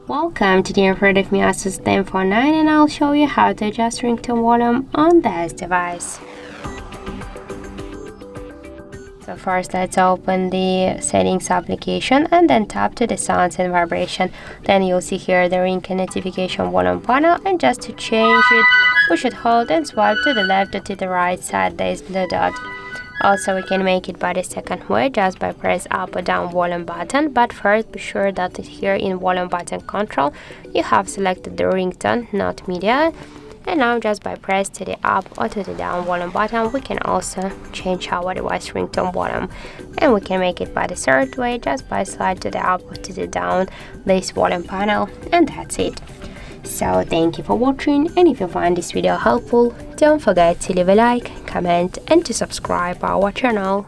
Welcome to the in front of me ASUS Zenfone 9, and I'll show you how to adjust ringtone volume on this device. So first let's open the settings application and then tap to the sounds and vibration. Then you'll see here the ringtone notification volume panel, and just to change it we should hold and swipe to the left or to the right side. There is blue dot. Also, we can make it by the second way, just by press up or down volume button, but first be sure that here in volume button control you have selected the ringtone, not media. And now just by press to the up or to the down volume button we can also change our device ringtone volume, and we can make it by the third way, just by slide to the up or to the down this volume panel, and that's it. So thank you for watching, and if you find this video helpful, don't forget to leave a like, comment and to subscribe our channel.